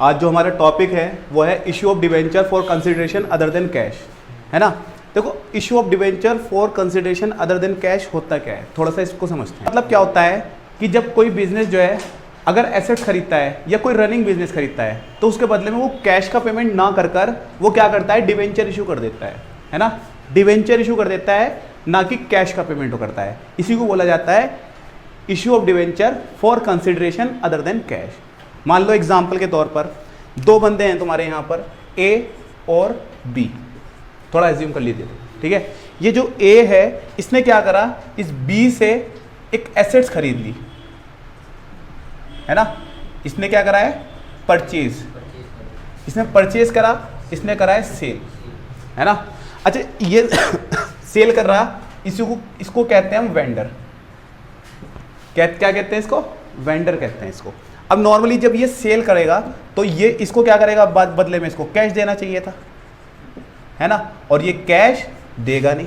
आज जो हमारा टॉपिक है वो है issue of debenture for consideration other than cash, है ना। देखो issue of debenture for consideration other than cash होता क्या है, थोड़ा सा इसको समझते हैं। मतलब क्या होता है कि जब कोई बिजनेस जो है अगर एसेट खरीदता है या कोई रनिंग बिजनेस खरीदता है तो उसके बदले में वो कैश का पेमेंट ना कर कर वो क्या करता है, डिवेंचर इशू कर देता है ना। डिवेंचर इशू कर देता है, ना कि कैश का पेमेंट करता है। इसी को बोला जाता है issue of debenture for consideration other than cash. मान लो एग्जाम्पल के तौर पर दो बंदे हैं तुम्हारे यहाँ पर, ए और बी, थोड़ा एज्यूम कर लीजिए, ठीक है। ये जो ए है इसने क्या करा, इस बी से एक एसेट्स खरीद ली, है ना। इसने क्या करा है, परचेज, इसने परचेज करा, इसने करा है सेल, है ना। अच्छा ये सेल कर रहा, इसको कहते हैं हम वेंडर। क्या कहते हैं इसको, वेंडर कहते हैं इसको। अब नॉर्मली जब ये सेल करेगा तो ये इसको क्या करेगा, बदले में इसको कैश देना चाहिए था, है ना। और ये कैश देगा नहीं,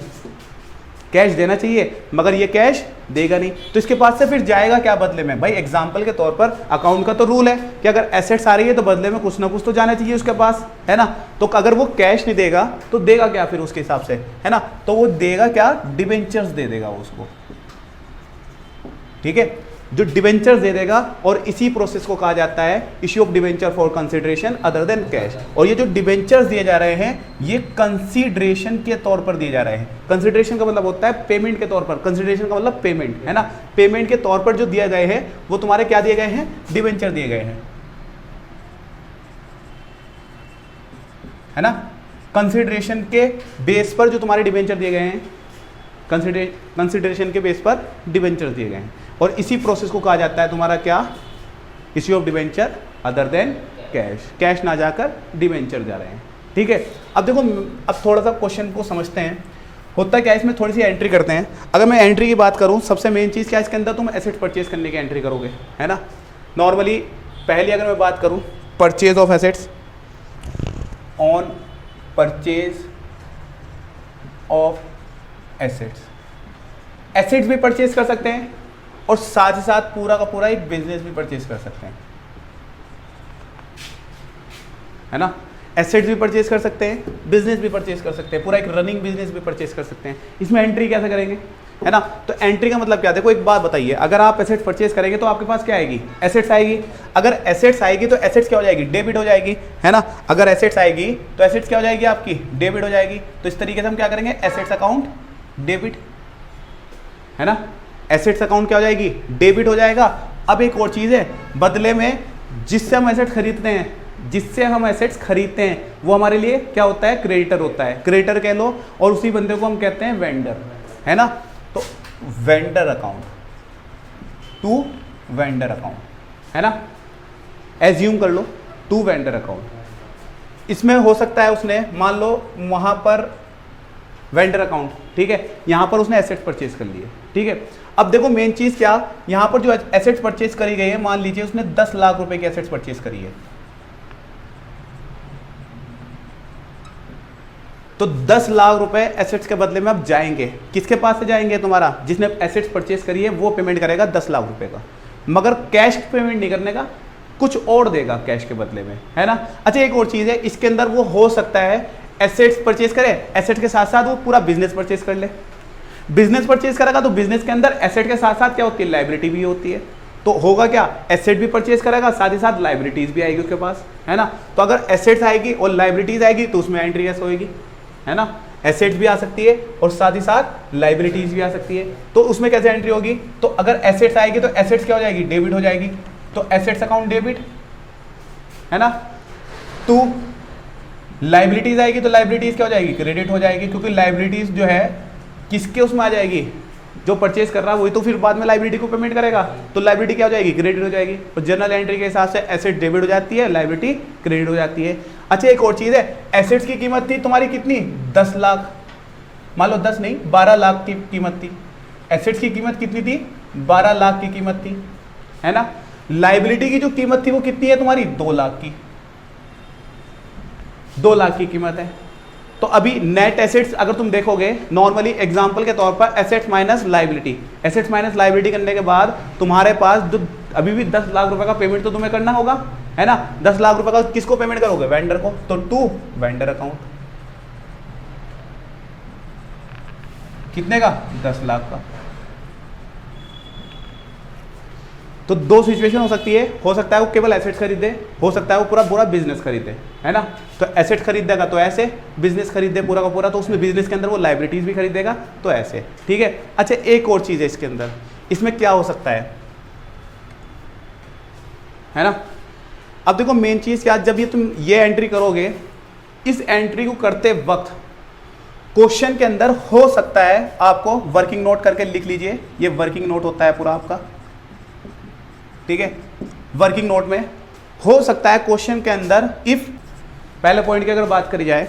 कैश देना चाहिए मगर ये कैश देगा नहीं, तो इसके पास से फिर जाएगा क्या बदले में। भाई एग्जांपल के तौर पर अकाउंट का तो रूल है कि अगर एसेट्स आ रही है तो बदले में कुछ ना कुछ तो जाना चाहिए उसके पास, है ना। तो अगर वो कैश नहीं देगा तो देगा क्या फिर उसके हिसाब से, है ना। तो वो देगा क्या, डिवेंचर्स दे देगा उसको, ठीक है, जो डिवेंचर्स दे देगा। और इसी प्रोसेस को कहा जाता है issue of debenture for consideration other than cash. और ये जो डिवेंचर्स दिए जा रहे हैं ये कंसीडरेशन के तौर पर दिए जा रहे हैं। कंसिडरेशन का मतलब होता है पेमेंट के तौर पर, कंसिडरेशन का मतलब पेमेंट, है ना। पेमेंट के तौर पर जो दिए गए हैं वो तुम्हारे क्या दिए गए हैं, डिवेंचर दिए गए हैं, है ना। कंसिडरेशन के बेस पर जो तुम्हारे डिवेंचर दिए गए हैं, कंसिडरेशन के बेस पर डिवेंचर दिए गए हैं। और इसी प्रोसेस को कहा जाता है तुम्हारा क्या, issue of debenture other than cash. Cash ना जाकर डिवेंचर जा रहे हैं, ठीक है। अब देखो, अब थोड़ा सा क्वेश्चन को समझते हैं। होता क्या है, इसमें थोड़ी सी एंट्री करते हैं। अगर मैं एंट्री की बात करूं, सबसे मेन चीज़ क्या है, इसके अंदर तुम एसेट परचेज करने की एंट्री करोगे, है ना। नॉर्मली पहली अगर मैं बात करूं, purchase of assets, on purchase of assets. Assets भी परचेज कर सकते हैं और साथ ही साथ पूरा का पूरा एक बिजनेस भी परचेज कर सकते हैं, है ना। एसेट्स भी परचेज कर सकते हैं, बिजनेस भी परचेज कर सकते हैं, पूरा एक रनिंग बिजनेस भी परचेज कर सकते हैं। इसमें एंट्री कैसे करेंगे, है ना। तो एंट्री का मतलब क्या, देखो एक बात बताइए, अगर आप एसेट्स परचेज करेंगे तो आपके पास क्या आएगी, एसेट्स आएगी। अगर एसेट्स आएगी तो एसेट्स क्या हो जाएगी, डेबिट हो जाएगी, है ना। अगर एसेट्स आएगी तो एसेट्स क्या हो जाएगी आपकी, डेबिट हो जाएगी। तो इस तरीके से हम क्या करेंगे, एसेट्स अकाउंट डेबिट, है ना। एसेट्स अकाउंट क्या हो जाएगी, डेबिट हो जाएगा। अब एक और चीज़ है, बदले में जिससे हम एसेट्स खरीदते हैं, जिससे हम एसेट्स खरीदते हैं वो हमारे लिए क्या होता है, क्रेडिटर होता है, क्रेडिटर कह लो। और उसी बंदे को हम कहते हैं वेंडर, है ना। तो vendor account to vendor account, है ना। एज्यूम कर लो टू वेंडर अकाउंट। इसमें हो सकता है उसने मान लो वहां पर वेंडर अकाउंट, ठीक है, यहां पर उसने एसेट्स परचेज कर लिए, ठीक है। अब देखो मेन चीज क्या, यहां पर जो एसेट्स परचेज करी गई है, मान लीजिए उसने 10 लाख रुपए की एसेट्स परचेज करी है, तो 10 लाख रुपए एसेट्स के बदले में अब जाएंगे किसके पास से जाएंगे, तुम्हारा जिसने एसेट्स परचेज करी है वो पेमेंट करेगा 10 लाख रुपए का, मगर कैश पेमेंट नहीं करने का, कुछ और देगा कैश के बदले में, है ना। अच्छा एक और चीज है, इसके अंदर वो हो सकता है एसेट्स परचेज करे, एसेट के साथ साथ वो पूरा बिजनेस परचेज कर ले। बिजनेस परचेज करेगा तो बिजनेस के अंदर एसेट के साथ साथ क्या होती है, लाइबिलिटी भी होती है। तो होगा क्या, एसेट भी परचेज करेगा, साथ ही साथ लाइबिलिटीज भी आएगी उसके पास, है ना। तो अगर एसेट्स आएगी और लाइबिलिटीज आएगी तो उसमें एंट्री कैसे होगी, है ना। एसेट्स भी आ सकती है और साथ ही साथ लाइबिलिटीज भी आ सकती है, तो उसमें कैसे एंट्री होगी। तो अगर एसेट्स आएगी तो एसेट्स क्या हो जाएगी, डेबिट हो जाएगी। तो एसेट्स अकाउंट डेबिट, है ना। टू लाइबिलिटीज आएगी तो लाइबिलिटीज क्या हो जाएगी, क्रेडिट हो जाएगी, क्योंकि लाइबिलिटीज जो है किसके उसमें आ जाएगी, जो परचेज कर रहा है वही तो फिर बाद में लाइबिलिटी को पेमेंट करेगा, तो लाइबिलिटी क्या हो जाएगी, क्रेडिट हो जाएगी। और जनरल एंट्री के हिसाब से एसेट डेबिट हो जाती है, लाइबिलिटी क्रेडिट हो जाती है। अच्छा एक और चीज है, एसेट्स की कीमत थी तुम्हारी कितनी, 10 लाख, मान लो 10 नहीं 12 लाख की कीमत थी। एसेट्स की कीमत कितनी थी, 12 लाख की कीमत थी, है ना। लाइबिलिटी की जो कीमत थी वो कितनी है तुम्हारी, 2 लाख की, 2 लाख की कीमत है। तो अभी नेट एसेट्स अगर तुम देखोगे, नॉर्मली एग्जांपल के तौर पर assets minus liability, assets minus liability करने के बाद तुम्हारे पास जो अभी भी 10 लाख रुपए का पेमेंट तो तुम्हें करना होगा, है ना। 10 लाख रुपए का किसको पेमेंट करोगे? वेंडर को, तो टू वेंडर अकाउंट। कितने का? 10 लाख का। तो दो सिचुएशन हो सकती है, हो सकता है वो केवल एसेट्स खरीदे, हो सकता है वो पूरा पूरा बिजनेस खरीदे, है ना। तो एसेट खरीदेगा तो ऐसे, बिजनेस खरीदे पूरा का पूरा तो उसमें बिजनेस के अंदर वो लाइबिलिटीज भी खरीदेगा तो ऐसे, ठीक है। अच्छा एक और चीज है इसके अंदर, इसमें क्या हो सकता है ना। अब देखो मेन चीज क्या, जब ये तुम ये एंट्री करोगे, इस एंट्री को करते वक्त क्वेश्चन के अंदर हो सकता है आपको वर्किंग नोट करके लिख लीजिए, ये वर्किंग नोट होता है पूरा आपका, ठीक है। वर्किंग नोट में हो सकता है क्वेश्चन के अंदर, इफ पहले पॉइंट की अगर बात करी जाए,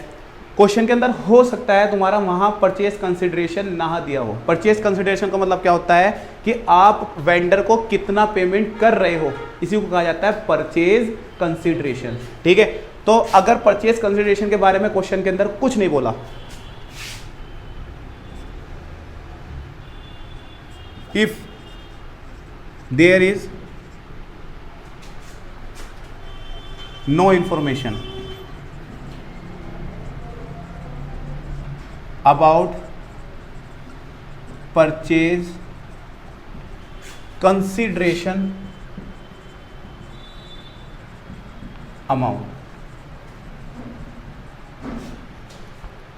क्वेश्चन के अंदर हो सकता है तुम्हारा वहां परचेज कंसिडरेशन ना दिया हो। परचेज कंसिडरेशन का मतलब क्या होता है कि आप वेंडर को कितना पेमेंट कर रहे हो, इसी को कहा जाता है परचेज कंसिडरेशन, ठीक है। तो अगर परचेज कंसिडरेशन के बारे में क्वेश्चन के अंदर कुछ नहीं बोला, if there is no information about purchase consideration amount,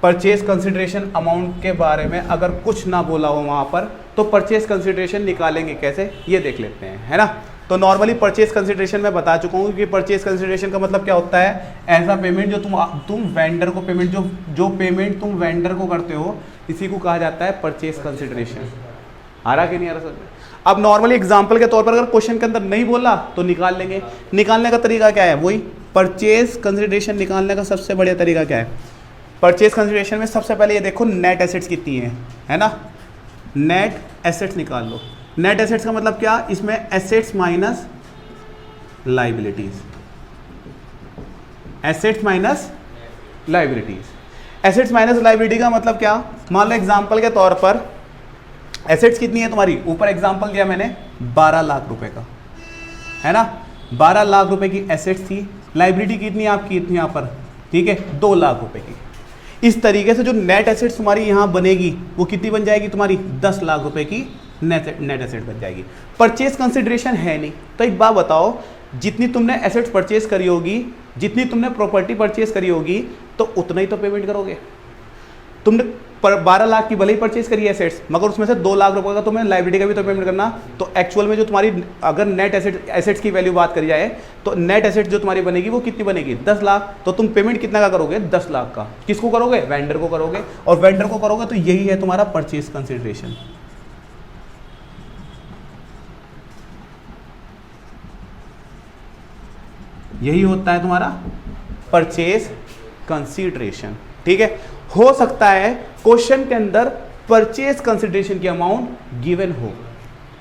purchase consideration amount के बारे में अगर कुछ ना बोला हो वहां पर, तो परचेज कंसिडरेशन निकालेंगे कैसे ये देख लेते हैं, है ना। तो नॉर्मली परचेज कंसिडरेशन मैं बता चुका हूँ कि परचेज कंसिडरेशन का मतलब क्या होता है, ऐसा पेमेंट जो तुम वेंडर को पेमेंट जो पेमेंट तुम वेंडर को करते हो, इसी को कहा जाता है परचेज कंसिडरेशन। आ रहा कि नहीं आ रहा सर? अब नॉर्मली एग्जांपल के तौर पर अगर क्वेश्चन के अंदर नहीं बोला तो निकाल लेंगे। निकालने का तरीका क्या है? वही परचेज कंसिडरेशन निकालने का सबसे बढ़िया तरीका क्या है? परचेज कंसिडरेशन में सबसे पहले ये देखो नेट एसेट्स कितनी है ना। नेट एसेट्स निकाल लो। नेट एसेट्स का मतलब क्या? इसमें assets minus liabilities, assets minus liabilities. Assets minus liability का मतलब क्या? मान लो एग्जांपल के तौर पर एसेट्स कितनी है तुम्हारी, ऊपर एग्जांपल दिया मैंने 12 लाख रुपए का, है ना। 12 लाख रुपए की एसेट्स थी, लाइबिलिटी कितनी आपकी इतनी यहाँ पर, ठीक है, 2 लाख रुपए की। इस तरीके से जो नेट एसेट्स तुम्हारी यहाँ बनेगी वो कितनी बन जाएगी तुम्हारी? 10 लाख रुपए की नेट एसेट बन जाएगी। परचेज कंसिडरेशन है नहीं, तो एक बात बताओ, जितनी तुमने एसेट्स परचेज करी होगी, जितनी तुमने प्रॉपर्टी परचेज करी होगी, तो उतना ही तो पेमेंट करोगे। तुमने 12 लाख की भले ही परचेज करी एसेट्स, मगर उसमें से 2 लाख रुपए का तुम्हें लाइबिलिटी का भी तो पेमेंट करना। तो एक्चुअल में जो तुम्हारी अगर नेट एसेट्स की वैल्यू बात करी जाए, तो नेट एसेट जो तुम्हारी बनेगी वो कितनी बनेगी? 10 लाख। तो तुम पेमेंट कितना का करोगे? 10 लाख का। किसको करोगे? वेंडर को करोगे। और वेंडर को करोगे तो यही है तुम्हारा परचेज कंसिडरेशन। यही होता है तुम्हारा परचेज कंसिडरेशन, ठीक है। हो सकता है क्वेश्चन के अंदर परचेज कंसिडरेशन की अमाउंट गिवन हो,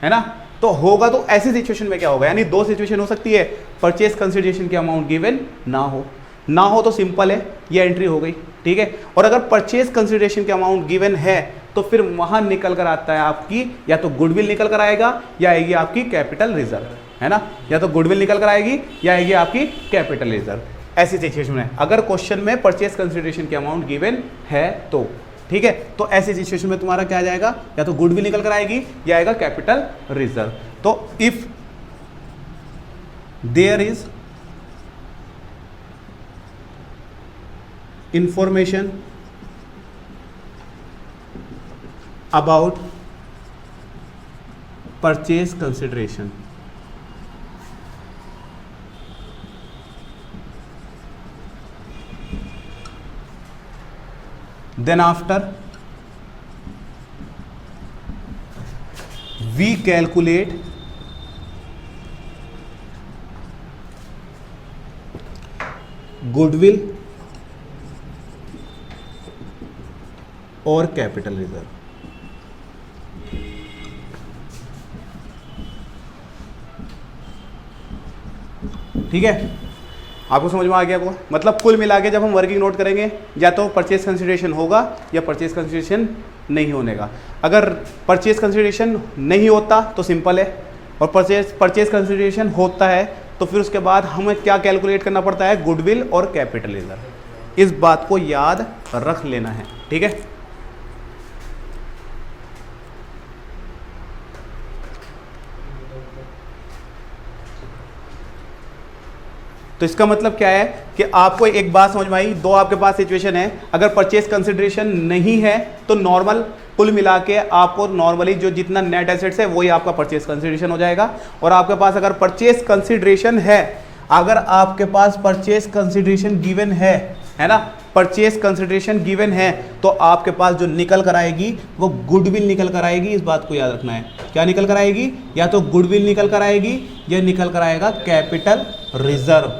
है ना। तो होगा तो ऐसी सिचुएशन में क्या होगा, यानी दो सिचुएशन हो सकती है, परचेज कंसिडरेशन की अमाउंट गिवन ना हो तो सिंपल है, ये एंट्री हो गई, ठीक है। और अगर परचेज कंसिडरेशन की अमाउंट गिवन है तो फिर वहां निकल कर आता है आपकी, या तो गुडविल निकल कर आएगा या आएगी आपकी कैपिटल रिजर्व, है ना। या तो गुडविल निकल कर आएगी या आएगी आपकी कैपिटल रिजर्व। ऐसी सिचुएशन में अगर क्वेश्चन में परचेज कंसिडरेशन की अमाउंट गिवन है तो, ठीक है, तो ऐसी सिचुएशन में तुम्हारा क्या आ जाएगा, या तो गुडविल निकल कर आएगी या आएगा कैपिटल रिजर्व। तो if there is information about purchase consideration, then after we calculate goodwill और कैपिटल रिजर्व। ठीक है, आपको समझ में आ गया को? मतलब कुल मिला के जब हम वर्किंग नोट करेंगे, या तो परचेज कंसिडरेशन होगा या परचेज कंसिडरेशन नहीं होने का। अगर परचेज कंसिडरेशन नहीं होता तो सिंपल है, और परचेज कंसिडरेशन होता है तो फिर उसके बाद हमें क्या कैलकुलेट करना पड़ता है, गुडविल और कैपिटल रिजर्व। इस बात को याद रख लेना है, ठीक है। तो इसका मतलब क्या है कि आपको एक बात समझ में आई, दो आपके पास सिचुएशन है। अगर परचेस कंसिडरेशन नहीं है तो नॉर्मल कुल मिला के आपको नॉर्मली जो जितना नेट एसेट्स है वही आपका परचेस कंसिडरेशन हो जाएगा। और आपके पास अगर परचेस कंसिडरेशन है, अगर आपके पास परचेस कंसिडरेशन गिवन है ना, परचेस कंसिडरेशन गिवन है, तो आपके पास जो निकल कर आएगी वो गुडविल निकल कर आएगी। इस बात को याद रखना है, क्या निकल कर आएगी, या तो गुडविल निकल कर आएगी या निकल कर आएगा कैपिटल रिजर्व,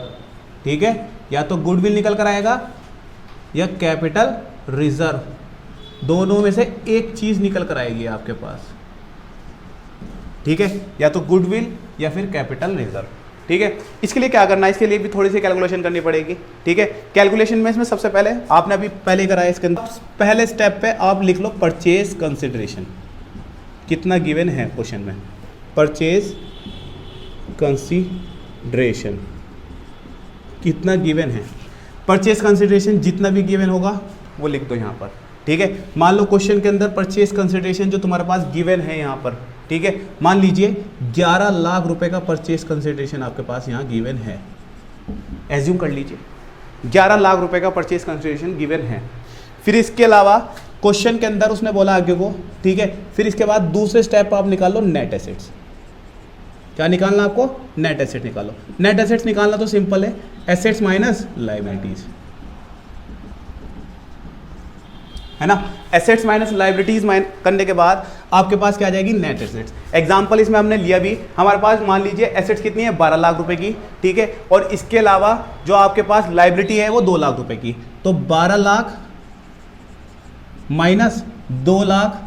ठीक है। या तो गुडविल निकल कर आएगा या कैपिटल रिजर्व, दोनों में से एक चीज निकल कर आएगी आपके पास, ठीक है, या तो गुडविल या फिर कैपिटल रिजर्व, ठीक है। इसके लिए क्या करना है, इसके लिए भी थोड़ी सी कैलकुलेशन करनी पड़ेगी, ठीक है। कैलकुलेशन में इसमें सबसे पहले आपने अभी पहले कराया, इसके अंदर पहले स्टेप पे आप लिख लो परचेज कंसिडरेशन कितना गिवन है क्वेश्चन में, परचेज कंसिडरेशन कितना गिवन है। परचेज कंसिडरेशन जितना भी गिवन होगा वो लिख दो यहाँ पर, ठीक है। मान लो क्वेश्चन के अंदर परचेज कंसिडरेशन जो तुम्हारे पास गिवन है यहाँ पर, ठीक है, मान लीजिए 11 लाख रुपए का परचेज कंसिडरेशन आपके पास यहाँ गिवन है, एज्यूम कर लीजिए 11 लाख रुपए का परचेज कंसिडरेशन गिवन है। फिर इसके अलावा क्वेश्चन के अंदर उसने बोला आगे को, ठीक है। फिर इसके बाद दूसरे स्टेप पर आप निकाल लो नेट एसेट्स। क्या निकालना आपको, नेट एसेट निकालो। नेट एसेट्स निकालना तो सिंपल है, एसेट्स माइनस लायबिलिटीज, है ना। एसेट्स माइनस लायबिलिटीज करने के बाद आपके पास क्या आ जाएगी, नेट एसेट्स। एग्जांपल इसमें हमने लिया भी, हमारे पास मान लीजिए एसेट्स कितनी है, 12 लाख रुपए की, ठीक है। और इसके अलावा जो आपके पास लायबिलिटी है वो 2 लाख रुपए की, तो 12 लाख माइनस 2 लाख,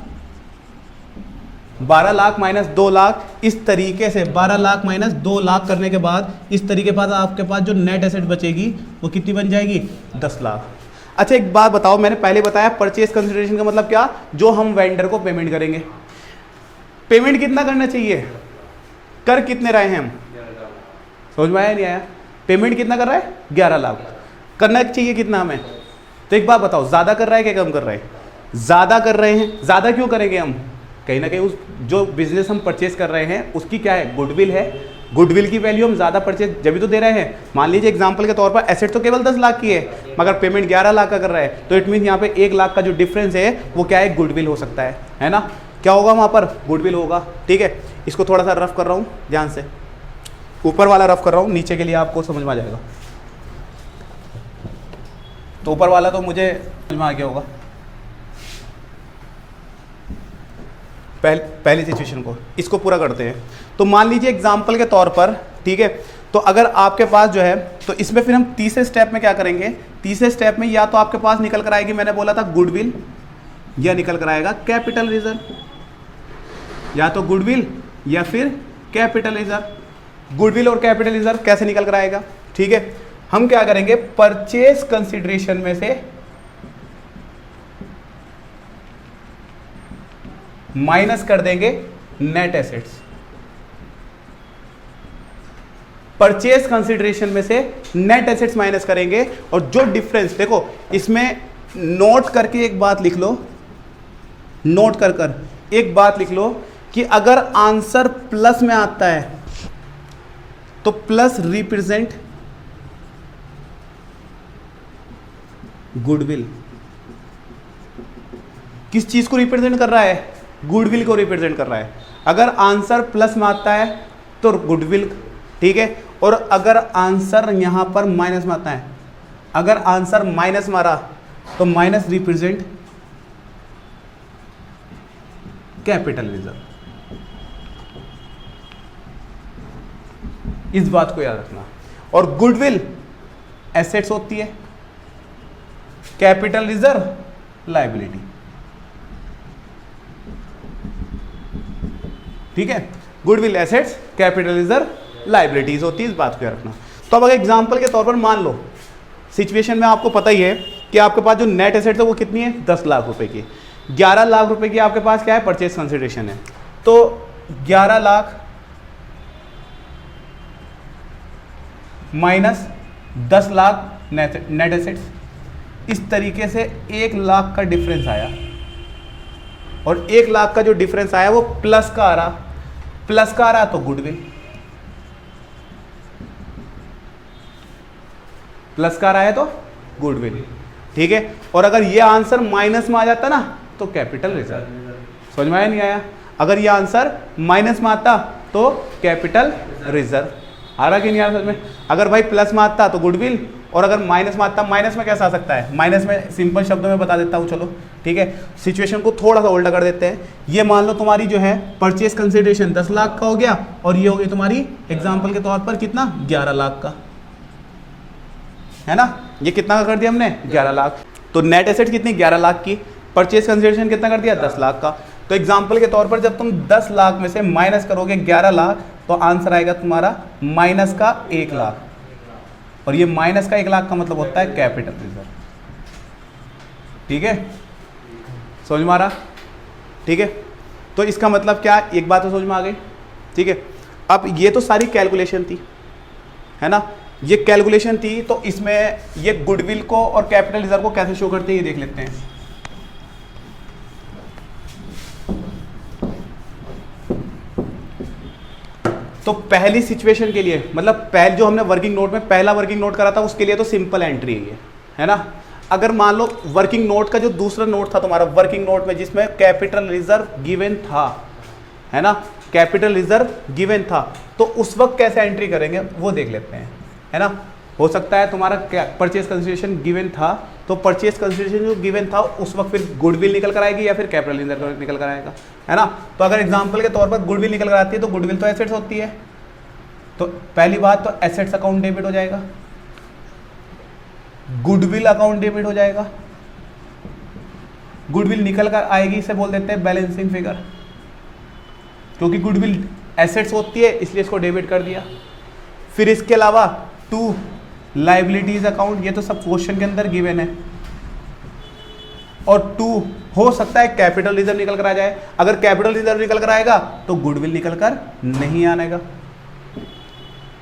12 लाख माइनस 2 लाख, इस तरीके से 12 लाख माइनस 2 लाख करने के बाद इस तरीके के बाद आपके पास जो नेट एसेट बचेगी वो कितनी बन जाएगी, 10 लाख। अच्छा एक बात बताओ, मैंने पहले बताया परचेज कंसिडरेशन का मतलब क्या, जो हम वेंडर को पेमेंट करेंगे। पेमेंट कितना करना चाहिए, कर कितने रहे हैं हम, समझ में आया नहीं आया, पेमेंट कितना कर रहा है, 11 लाख। करना चाहिए कितना हमें, तो एक बात बताओ, ज़्यादा कर रहा है क्या कम कर रहा है, ज़्यादा कर रहे हैं। ज़्यादा क्यों करेंगे हम, कहीं ना कहीं उस जो बिजनेस हम परचेज कर रहे हैं उसकी क्या है, गुडविल है। गुडविल की वैल्यू हम ज़्यादा परचेज जब भी तो दे रहे हैं। मान लीजिए एग्जांपल के तौर पर एसेट तो केवल 10 लाख की है, मगर पेमेंट 11 लाख का कर रहा है, तो इट मीन यहाँ पे 1 लाख का जो डिफरेंस है वो क्या है, गुडविल हो सकता है ना। क्या होगा वहाँ पर, गुडविल होगा, ठीक है। इसको थोड़ा सा रफ कर रहा हूँ ध्यान से, ऊपर वाला रफ कर रहा हूँ, नीचे के लिए आपको समझ में आ जाएगा। तो ऊपर वाला तो मुझे समझ में आ गया होगा, पहली सिचुएशन को, इसको पूरा करते हैं। तो मान लीजिए एग्जाम्पल के तौर पर, ठीक है, तो अगर आपके पास जो है, तो इसमें फिर हम तीसरे स्टेप में क्या करेंगे, तीसरे स्टेप में या तो आपके पास निकल कर आएगी, मैंने बोला था गुडविल, या निकल कर आएगा कैपिटल रिजर्व, या तो गुडविल या फिर कैपिटल रिजर्व। गुडविल और कैपिटल रिजर्व कैसे निकल कर आएगा, ठीक है। हम क्या करेंगे, परचेज कंसिडरेशन में से माइनस कर देंगे नेट एसेट्स। परचेज कंसिडरेशन में से नेट एसेट्स माइनस करेंगे, और जो डिफरेंस देखो इसमें नोट करके एक बात लिख लो, नोट कर एक बात लिख लो कि अगर आंसर प्लस में आता है तो प्लस रिप्रेजेंट गुडविल। किस चीज को रिप्रेजेंट कर रहा है, गुडविल को रिप्रेजेंट कर रहा है। अगर आंसर प्लस में आता है तो गुडविल, ठीक है। और अगर आंसर यहां पर माइनस में आता है, अगर आंसर माइनस मारा तो माइनस रिप्रेजेंट कैपिटल रिजर्व। इस बात को याद रखना। और गुडविल एसेट्स होती है, कैपिटल रिजर्व लायबिलिटी, ठीक है। Goodwill assets, capital reserve liabilities होती है, इस बात को याद रखना। तो अब अगर एग्जांपल के तौर पर मान लो सिचुएशन में आपको पता ही है कि आपके पास जो नेट एसेट्स है वो कितनी है, 10 लाख रुपए की। 11 लाख रुपए की आपके पास क्या है, परचेज कंसिडरेशन है। तो 11 lakh minus 10 lakh net assets. इस तरीके से 1 लाख का डिफरेंस आया, और 1 लाख का जो डिफरेंस आया वो प्लस का आ रहा, प्लस का आ रहा तो गुडविल, प्लस का आ रहा है तो गुडविल, ठीक है। और अगर ये आंसर माइनस में आ जाता ना तो कैपिटल रिजर्व। समझ में आया नहीं आया? अगर ये आंसर माइनस में आता तो कैपिटल रिजर्व। आ रहा कि नहीं आ रहा समझ में? अगर भाई प्लस में आता तो गुडविल, और अगर माइनस में आता, माइनस में कैसा आ सकता है? माइनस में सिंपल शब्दों में बता देता हूँ, चलो ठीक है। सिचुएशन को थोड़ा सा उल्टा कर देते हैं। ये मान लो तुम्हारी जो है परचेज कंसिडरेशन 10 लाख का हो गया, और ये हो गई तुम्हारी एग्जाम्पल के तौर पर कितना, 11 लाख का, है ना। ये कितना का कर दिया हमने, 11 लाख। तो नेट एसेट कितनी, 11 लाख की। परचेज कंसिडरेशन कितना कर दिया, 10 लाख का। तो एग्जाम्पल के तौर पर जब तुम 10 लाख में से माइनस करोगे 11 लाख, तो आंसर आएगा तुम्हारा माइनस का 1 लाख। और ये माइनस का 1 लाख का मतलब होता है कैपिटल रिजर्व, ठीक है। समझ में आ रहा? ठीक है। तो इसका मतलब क्या, एक बात तो समझ में आ गई, ठीक है। अब ये तो सारी कैलकुलेशन थी, है ना, ये कैलकुलेशन थी। तो इसमें ये गुडविल को और कैपिटल रिजर्व को कैसे शो करते हैं ये देख लेते हैं। तो पहली सिचुएशन के लिए, मतलब पहले जो हमने वर्किंग नोट में पहला वर्किंग नोट करा था उसके लिए तो सिंपल एंट्री है ना। अगर मान लो वर्किंग नोट का जो दूसरा नोट था तुम्हारा वर्किंग नोट में, जिसमें कैपिटल रिजर्व गिवन था, है ना, कैपिटल रिजर्व गिवन था, तो उस वक्त कैसे एंट्री करेंगे वो देख लेते हैं, है ना। हो सकता है तुम्हारा परचेज कंसिडरेशन गिवन था, तो परचेज कंसिडरेशन जो गिवन था उस वक्त फिर गुडविल निकल कर आएगी या फिर कैपिटल रिजर्व निकल कर आएगा, है ना। तो अगर एग्जांपल के तौर पर गुडविल निकल कर आती है तो गुडविल तो एसेट्स होती है, तो पहली बात तो एसेट्स अकाउंट डेबिट हो जाएगा, गुडविल अकाउंट डेबिट हो जाएगा। गुडविल निकल कर आएगी, इसे बोल देते हैं बैलेंसिंग फिगर, क्योंकि गुडविल एसेट्स होती है इसलिए इसको डेबिट कर दिया। फिर इसके अलावा 2 लाइबिलिटीज अकाउंट, ये तो सब क्वेश्चन के अंदर गिवन है, और 2 हो सकता है कैपिटल रिजर्व निकल कर आ जाए। अगर कैपिटल रिजर्व निकल कर आएगा तो गुडविल निकल कर नहीं आएगा,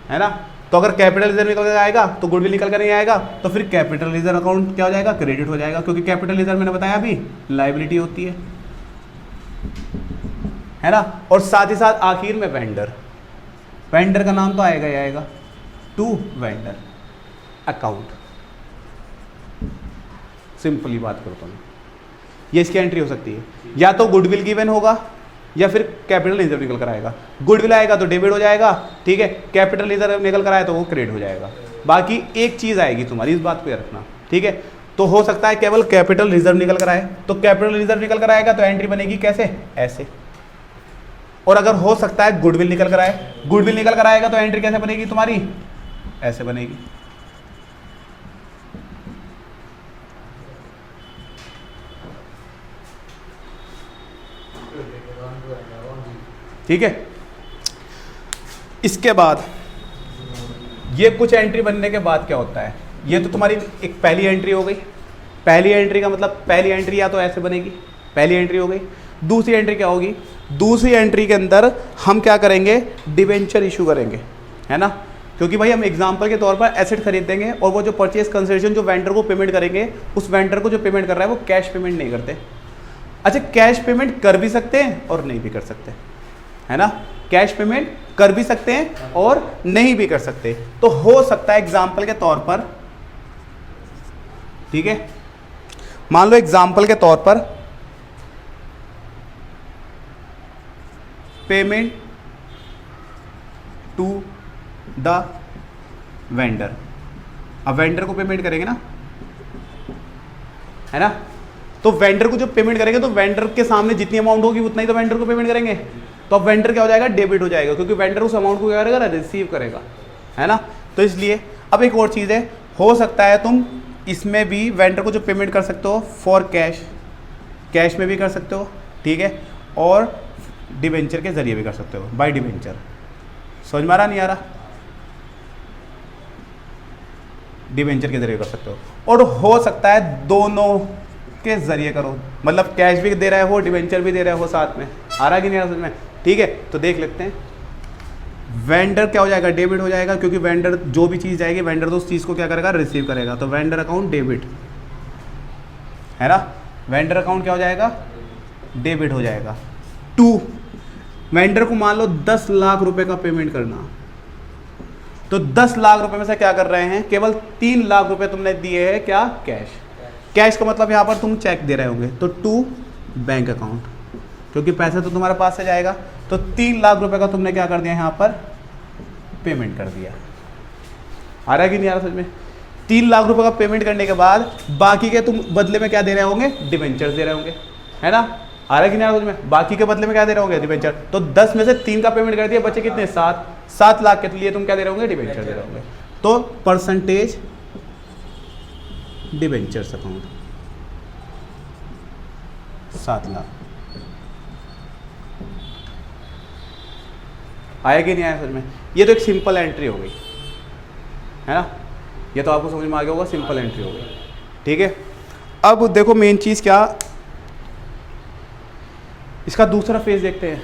है ना। तो अगर कैपिटल रिजर्व निकल कर आएगा तो गुडविल निकल कर नहीं आएगा, तो फिर कैपिटल रिजर्व अकाउंट क्या हो जाएगा, क्रेडिट हो जाएगा, क्योंकि कैपिटल रिजर्व मैंने बताया अभी लाइबिलिटी होती है ना। और साथ ही साथ आखिर में वेंडर, वेंडर का नाम तो आएगा ही आएगा, टू वेंडर अकाउंट। सिंपली बात करो तो ये इसकी एंट्री हो सकती है, या तो गुडविल गिवन होगा या फिर कैपिटल रिजर्व निकल कर आएगा। गुडविल आएगा तो डेबिट हो जाएगा, ठीक है, कैपिटल रिजर्व निकल कर आए तो वो क्रेडिट हो जाएगा। बाकी एक चीज आएगी तुम्हारी, इस बात पे रखना, ठीक है। तो हो सकता है केवल कैपिटल रिजर्व निकल कर आए, तो कैपिटल रिजर्व निकल कर आएगा तो एंट्री बनेगी कैसे, ऐसे। और अगर हो सकता है गुडविल निकल कर आए, गुडविल निकल कर आएगा तो एंट्री कैसे बनेगी तुम्हारी, ऐसे बनेगी। ठीक है। इसके बाद ये कुछ एंट्री बनने के बाद क्या होता है, ये तो तुम्हारी एक पहली एंट्री हो गई। पहली एंट्री का मतलब पहली एंट्री या तो ऐसे बनेगी, पहली एंट्री हो गई। दूसरी एंट्री क्या होगी, दूसरी एंट्री के अंदर हम क्या करेंगे, डिबेंचर इशू करेंगे, है ना। क्योंकि भाई हम एग्जांपल के तौर पर एसेट खरीदेंगे और वो जो परचेज कंसिडरेशन जो वेंडर को पेमेंट करेंगे, उस वेंडर को जो पेमेंट कर रहा है वो कैश पेमेंट नहीं करते। अच्छा, कैश पेमेंट कर भी सकते हैं और नहीं भी कर सकते, है ना। कैश पेमेंट कर भी सकते हैं और नहीं भी कर सकते। तो हो सकता है एग्जांपल के तौर पर, ठीक है, मान लो एग्जांपल के तौर पर पेमेंट टू द वेंडर। अब वेंडर को पेमेंट करेंगे ना, है ना। तो वेंडर को जब पेमेंट करेंगे तो वेंडर के सामने जितनी अमाउंट होगी उतना ही तो वेंडर को पेमेंट करेंगे। तो अब वेंडर क्या हो जाएगा, डेबिट हो जाएगा, क्योंकि वेंडर उस अमाउंट को क्या करेगा, रिसीव करेगा, है ना। तो इसलिए अब एक और चीज़ है, हो सकता है तुम इसमें भी वेंडर को जो पेमेंट कर सकते हो फॉर कैश, कैश में भी कर सकते हो, ठीक है, और डिबेंचर के जरिए भी कर सकते हो, बाय डिबेंचर। समझ में आ रहा नहीं आ रहा, डिबेंचर के जरिए कर सकते हो। और हो सकता है दोनों के जरिए करो, मतलब कैश भी दे रहे हो, डिबेंचर भी दे रहे हो साथ में। आ रहा कि नहीं आ रहा समझ में, ठीक है। तो देख लेते हैं, वेंडर क्या हो जाएगा, डेबिट हो जाएगा, क्योंकि वेंडर जो भी चीज़ जाएगी वेंडर तो उस चीज़ को क्या करेगा, रिसीव करेगा, तो वेंडर अकाउंट डेबिट है ना, वेंडर अकाउंट क्या हो जाएगा, डेबिट हो जाएगा। 2, वेंडर को मान लो 10 लाख रुपए का पेमेंट करना, तो 10 लाख रुपए में से क्या कर रहे हैं, केवल 3 लाख रुपए तुमने दिए हैं क्या, कैश। कैश का मतलब यहाँ पर तुम चेक दे रहे होंगे, तो 2 बैंक अकाउंट, क्योंकि पैसा तो तुम्हारे पास से जाएगा, तो 3 लाख रुपए का तुमने क्या कर दिया यहाँ पर, पेमेंट कर दिया। आ रहा है कि नहीं आ रहा समझ में? 3 लाख रुपए का पेमेंट करने के बाद बाकी के तुम बदले में क्या दे रहे होंगे, डिबेंचर्स दे रहे होंगे, है ना। आ रहा है कि नहीं आ रहा समझ में? बाकी के बदले में क्या दे रहे होंगे, डिबेंचर। तो 10 में से 3 का पेमेंट कर दिया, बचे कितने, 7 लाख के लिए तुम क्या दे रहे होंगे, डिबेंचर दे रहे होंगे। तो परसेंटेज डिबेंचर्स अकाउंट 7 लाख। आया कि नहीं आया समझ में? ये तो एक सिंपल एंट्री हो गई, है ना, ये तो आपको समझ में आ गया होगा, सिंपल एंट्री हो गई, ठीक है। अब देखो मेन चीज़ क्या, इसका दूसरा फेज देखते हैं।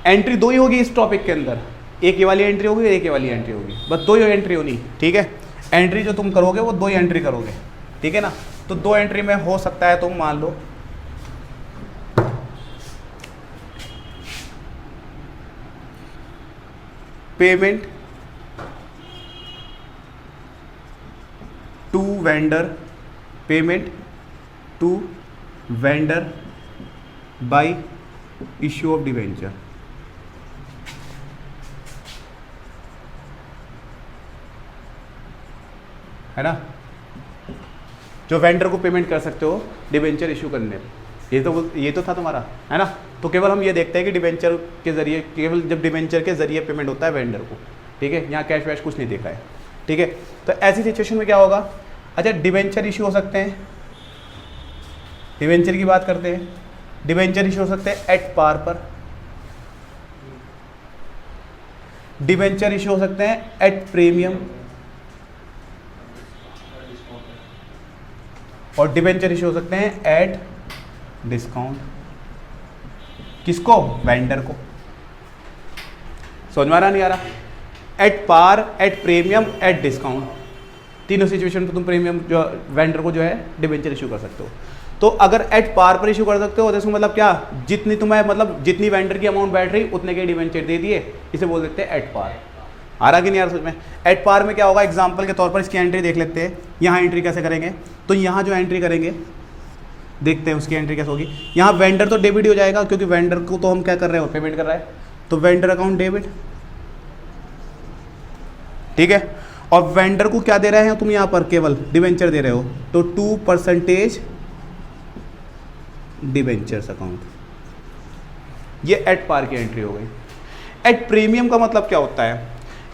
एंट्री 2 ही होगी इस टॉपिक के अंदर, एक ये वाली एंट्री होगी, एक ये वाली एंट्री होगी, बस 2 ही एंट्री होनी, ठीक है। एंट्री जो तुम करोगे वो 2 ही एंट्री करोगे, ठीक है ना। तो 2 एंट्री में हो सकता है तुम मान लो payment to vendor, payment to vendor by issue of debenture, है ना, जो वेंडर को पेमेंट कर सकते हो डिवेंचर इशू करने पे। ये तो था तुम्हारा, है ना। तो केवल हम ये देखते हैं कि डिवेंचर के जरिए, केवल जब डिवेंचर के जरिए पेमेंट होता है वेंडर को, ठीक है, यहाँ कैश वैश कुछ नहीं देखा है, ठीक है। तो ऐसी सिचुएशन में क्या होगा, अच्छा डिवेंचर इशू हो सकते हैं, डिवेंचर की बात करते हैं, डिवेंचर इशू हो सकते हैं एट पार पर, डिवेंचर इशू हो सकते हैं एट प्रीमियम, और डिवेंचर इशू हो सकते हैं एट डिस्काउंट। किसको, वेंडर को। समझ में आ रहा नहीं आ रहा? At par, at premium, at discount, तीनों सिचुएशन पर तुम प्रीमियम जो वेंडर को जो है डिवेंचर इशू कर सकते हो। तो अगर एट पार पर इशू कर सकते हो तो इसका मतलब क्या, जितनी तुम्हें मतलब जितनी वेंडर की अमाउंट बैठ रही उतने के डिवेंचर दे दिए, इसे बोल देते हैं एट पार। आ रहा कि नहीं आ रहा समझ में? एट पार में क्या होगा, एग्जांपल के तौर पर इसकी एंट्री देख लेते हैं। यहाँ एंट्री कैसे करेंगे, तो यहाँ जो एंट्री करेंगे देखते हैं उसकी एंट्री कैसे होगी। यहाँ वेंडर तो डेबिट हो जाएगा, क्योंकि वेंडर को तो हम क्या कर रहे हो, पेमेंट कर रहा है, तो वेंडर अकाउंट डेबिट, ठीक है। और वेंडर को क्या दे रहे हैं तुम, यहाँ पर केवल डिवेंचर दे रहे हो, तो 2% डिवेंचर्स अकाउंट, ये एट पार की एंट्री हो गई। एट प्रीमियम का मतलब क्या होता है,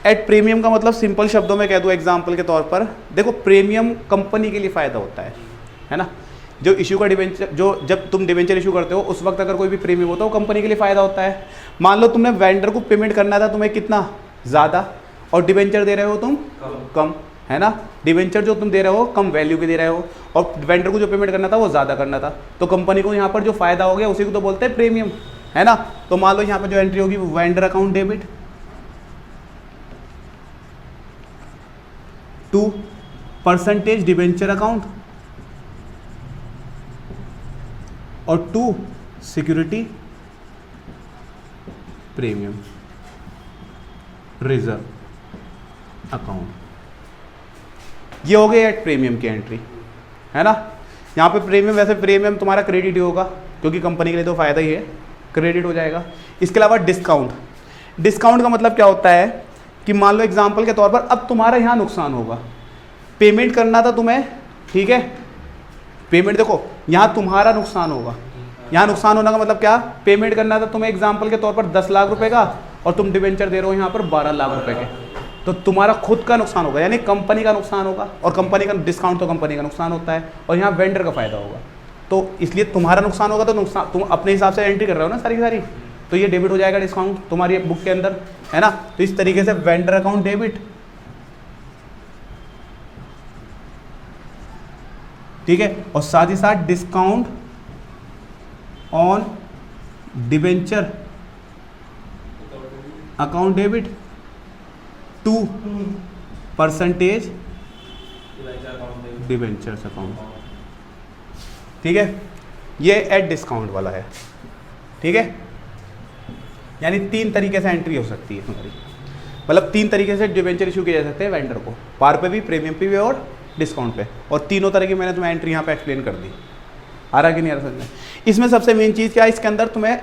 एट प्रीमियम का मतलब सिंपल शब्दों में कह दो एग्जांपल के तौर पर, देखो प्रीमियम कंपनी के लिए फ़ायदा होता है ना। जो इशू का डिवेंचर, जो जब तुम डिवेंचर इशू करते हो उस वक्त अगर कोई भी प्रीमियम होता है वो कंपनी के लिए फ़ायदा होता है। मान लो तुमने वेंडर को पेमेंट करना था तुम्हें कितना, ज़्यादा, और डिवेंचर दे रहे हो तुम कम, है ना। डिवेंचर जो तुम दे रहे हो कम वैल्यू के दे रहे हो, और वेंडर को जो पेमेंट करना था वो ज़्यादा करना था, तो कंपनी को यहाँ पर जो फ़ायदा हो गया उसी को तो बोलते हैं प्रीमियम, है ना। तो मान लो यहाँ पर जो एंट्री होगी वो vendor account debit, 2% debenture account, और 2 सिक्योरिटी प्रीमियम रिजर्व अकाउंट। ये हो गए एट प्रीमियम की एंट्री, है ना। यहाँ पे प्रीमियम, वैसे प्रीमियम तुम्हारा क्रेडिट ही होगा क्योंकि कंपनी के लिए तो फायदा ही है, क्रेडिट हो जाएगा। इसके अलावा डिस्काउंट, डिस्काउंट का मतलब क्या होता है कि मान लो एग्जांपल के तौर पर अब तुम्हारा यहाँ नुकसान होगा, पेमेंट करना था तुम्हें, ठीक है, पेमेंट देखो यहाँ तुम्हारा नुकसान होगा, यहाँ नुकसान होने का मतलब क्या, पेमेंट करना था तुम्हें एग्जांपल के तौर पर 10 लाख रुपए का, और तुम डिवेंचर दे रहे हो यहाँ पर 12 लाख रुपए के, तो तुम्हारा खुद का नुकसान होगा, यानी कंपनी का नुकसान होगा, और कंपनी का डिस्काउंट तो कंपनी का नुकसान होता है, और यहाँ वेंडर का फायदा होगा। तो इसलिए तुम्हारा नुकसान होगा, तो नुकसान तुम अपने हिसाब से एंट्री कर रहे हो ना सारी की सारी, तो ये डेबिट हो जाएगा डिस्काउंट तुम्हारी बुक के अंदर, है ना। तो इस तरीके से वेंडर अकाउंट डेबिट, ठीक है, और साथ ही साथ discount on debenture account debit, to percentage debentures account, ठीक है, ये एट डिस्काउंट वाला है, ठीक है। यानी 3 तरीके से एंट्री हो सकती है तुम्हारी, मतलब 3 तरीके से डिबेंचर इशू किए जा सकते हैं वेंडर को, पार पे भी, प्रीमियम पे भी और डिस्काउंट पे, और तीनों तरह की मैंने तुम्हें एंट्री यहाँ पे एक्सप्लेन कर दी। आ रहा कि नहीं आ रहा समझ में? इसमें सबसे मेन चीज़ क्या है, इसके अंदर तुम्हें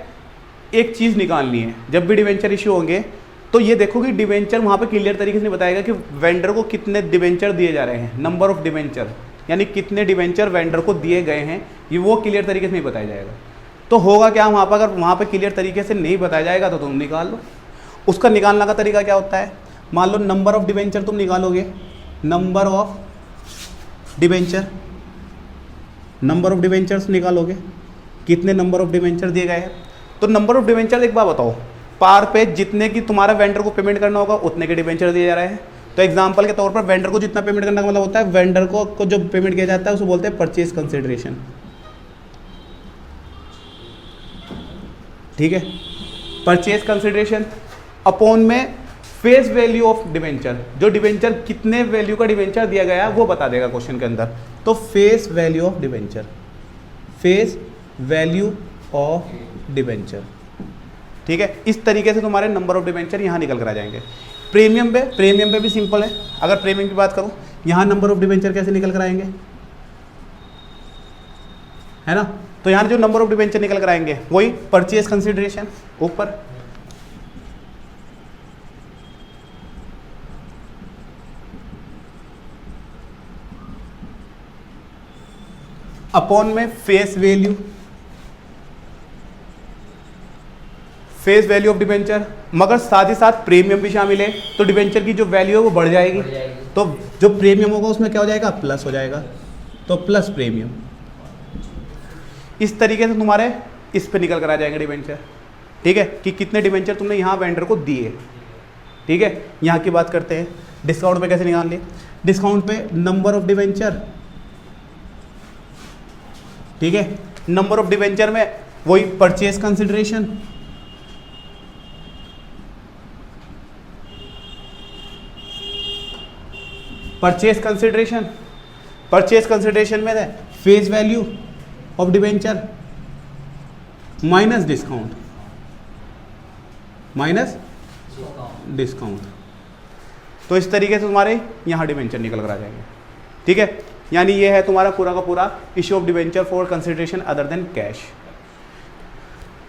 एक चीज़ निकालनी है। जब भी डिबेंचर इशू होंगे तो ये देखो कि डिबेंचर वहाँ पे क्लियर तरीके से नहीं बताएगा कि वेंडर को कितने डिबेंचर दिए जा रहे हैं, नंबर ऑफ डिबेंचर, यानी कितने डिबेंचर वेंडर को दिए गए हैं, ये वो क्लियर तरीके से नहीं बताया जाएगा। तो होगा क्या वहाँ पर, अगर वहाँ पर क्लियर तरीके से नहीं बताया जाएगा तो तुम निकाल लो। उसका निकालने का तरीका क्या होता है, मान लो नंबर ऑफ डिबेंचर तुम निकालोगे, नंबर ऑफ डिबेंचर्स निकालोगे, कितने नंबर ऑफ डिबेंचर दिए गए हैं। तो नंबर ऑफ डिबेंचर एक बार बताओ, पार पे जितने की तुम्हारा वेंडर को पेमेंट करना होगा उतने के डिबेंचर दिए जा रहे हैं। तो एग्जांपल के तौर पर वेंडर को जितना पेमेंट करने का मतलब होता है, वेंडर को जो पेमेंट किया जाता है उसको बोलते हैं परचेज कंसिडरेशन, ठीक है। परचेज कंसिडरेशन अपॉन में फेस वैल्यू ऑफ डिबेंचर, जो डिबेंचर कितने वैल्यू का डिबेंचर दिया गया है वो बता देगा क्वेश्चन के अंदर। तो face value of debenture, face value of debenture, ठीक है। इस तरीके से तुम्हारे नंबर ऑफ डिबेंचर यहाँ निकल कर आ जाएंगे। प्रीमियम पे भी सिंपल है। अगर प्रीमियम की बात करूँ, यहाँ नंबर ऑफ डिबेंचर कैसे निकल कर आएंगे, है ना। तो यहाँ जो नंबर ऑफ डिबेंचर निकल कर आएंगे वही परचेज कंसिडरेशन ऊपर, अपॉन में फेस वैल्यू ऑफ डिबेंचर, मगर साथ ही साथ प्रीमियम भी शामिल है, तो डिबेंचर की जो वैल्यू है वो बढ़ जाएगी। तो जो प्रीमियम होगा उसमें क्या हो जाएगा, प्लस हो जाएगा, तो प्लस प्रीमियम। इस तरीके से तुम्हारे इस पे निकल कर आ जाएंगे डिबेंचर, ठीक है, कि कितने डिबेंचर तुमने यहाँ वेंडर को दिए, ठीक है। यहाँ की बात करते हैं डिस्काउंट पे कैसे निकाल लिए। डिस्काउंट पे नंबर ऑफ डिबेंचर, ठीक है, नंबर ऑफ डिबेंचर में वही परचेज कंसिडरेशन, परचेज कंसिडरेशन में है face value of debenture minus discount, तो इस तरीके से तुम्हारे यहाँ डिबेंचर निकल कर आ जाएंगे, ठीक है। यानी ये है तुम्हारा पूरा का पूरा issue of debenture for consideration other than cash.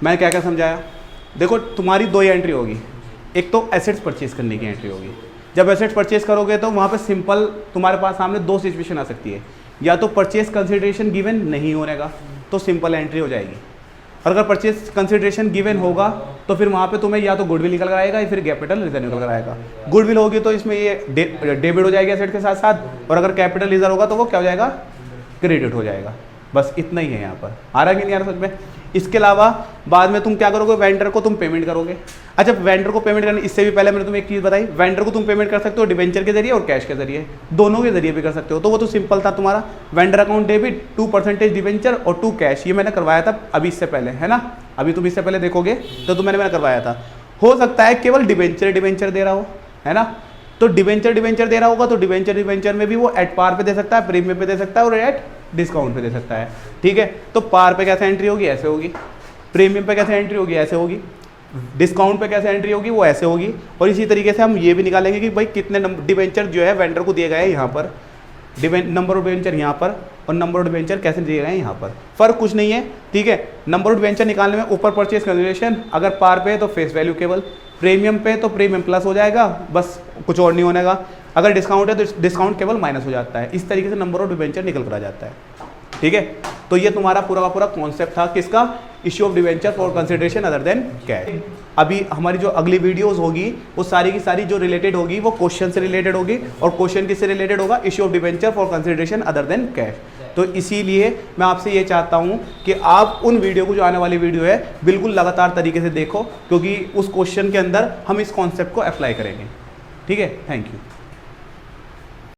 मैं क्या क्या समझाया, देखो तुम्हारी 2 ही एंट्री होगी। एक तो एसेट्स परचेज करने की एंट्री होगी। जब एसेट्स परचेज करोगे तो वहाँ पे सिंपल तुम्हारे पास सामने 2 सिचुएशन आ सकती है, या तो परचेज कंसिडरेशन गिवन नहीं होने का तो सिंपल एंट्री हो जाएगी, और अगर परचेज कंसिडरेशन गिवन होगा तो फिर वहाँ पे तुम्हें या तो गुडविल निकल कर आएगा या फिर कैपिटल रिजर्व निकल कर आएगा। गुडविल होगी तो इसमें ये डेबिट हो जाएगी एसेट के साथ साथ, और अगर कैपिटल रिजर्व होगा तो वो क्या हो जाएगा, क्रेडिट हो जाएगा। बस इतना ही है यहाँ पर। आ रहा है कि नहीं आ रहा समझ में। इसके अलावा बाद में तुम क्या करोगे, वेंडर को तुम पेमेंट करोगे। अच्छा, वेंडर को पेमेंट करने इससे भी पहले मैंने तुम्हें एक चीज़ बताई, वेंडर को तुम पेमेंट कर सकते हो डिबेंचर के जरिए और कैश के जरिए, दोनों के जरिए भी कर सकते हो। तो वो तो सिंपल था तुम्हारा, वेंडर अकाउंट डेबिट 2% डिबेंचर और 2 कैश। ये मैंने करवाया था अभी इससे पहले, है ना। अभी तुम इससे पहले देखोगे तो मैंने करवाया था। हो सकता है केवल डिबेंचर दे रहा हो, है ना। तो डिबेंचर दे रहा होगा तो डिबेंचर में भी वो एट पार पे दे सकता है, प्रीमियम पे दे सकता है और एट डिस्काउंट पे दे सकता है, ठीक है। तो पार पे कैसे एंट्री होगी, ऐसे होगी। प्रीमियम पे कैसे एंट्री होगी, ऐसे होगी। डिस्काउंट पे कैसे एंट्री होगी, वो ऐसे होगी। और इसी तरीके से हम ये भी निकालेंगे कि भाई कितने डिबेंचर जो है वेंडर को दिए गए हैं यहाँ पर, नंबर ऑफ डिबेंचर यहाँ पर, और नंबर ऑफ डिबेंचर कैसे दिए गए हैं यहाँ पर। फर्क कुछ नहीं है, ठीक है। नंबर ऑफ डिबेंचर निकालने में ऊपर परचेज कंसिडरेशन, अगर पार पे है तो फेस वैल्यू केवल, प्रीमियम पे तो प्रीमियम प्लस हो जाएगा, बस कुछ और नहीं होने का। अगर डिस्काउंट है तो डिस्काउंट केवल माइनस हो जाता है। इस तरीके से नंबर ऑफ डिबेंचर निकल कर आ जाता है, ठीक है। तो ये तुम्हारा पूरा का पूरा कॉन्सेप्ट था किसका, issue of debenture for consideration other than cash. अभी हमारी जो अगली वीडियोस होगी वो सारी की सारी जो रिलेटेड होगी वो क्वेश्चन से रिलेटेड होगी, और क्वेश्चन किससे रिलेटेड होगा, issue of debenture for consideration other than cash. तो इसीलिए मैं आपसे ये चाहता हूँ कि आप उन वीडियो को, जो आने वाली वीडियो है, बिल्कुल लगातार तरीके से देखो, क्योंकि उस क्वेश्चन के अंदर हम इस कॉन्सेप्ट को अप्लाई करेंगे, ठीक है। Thank you.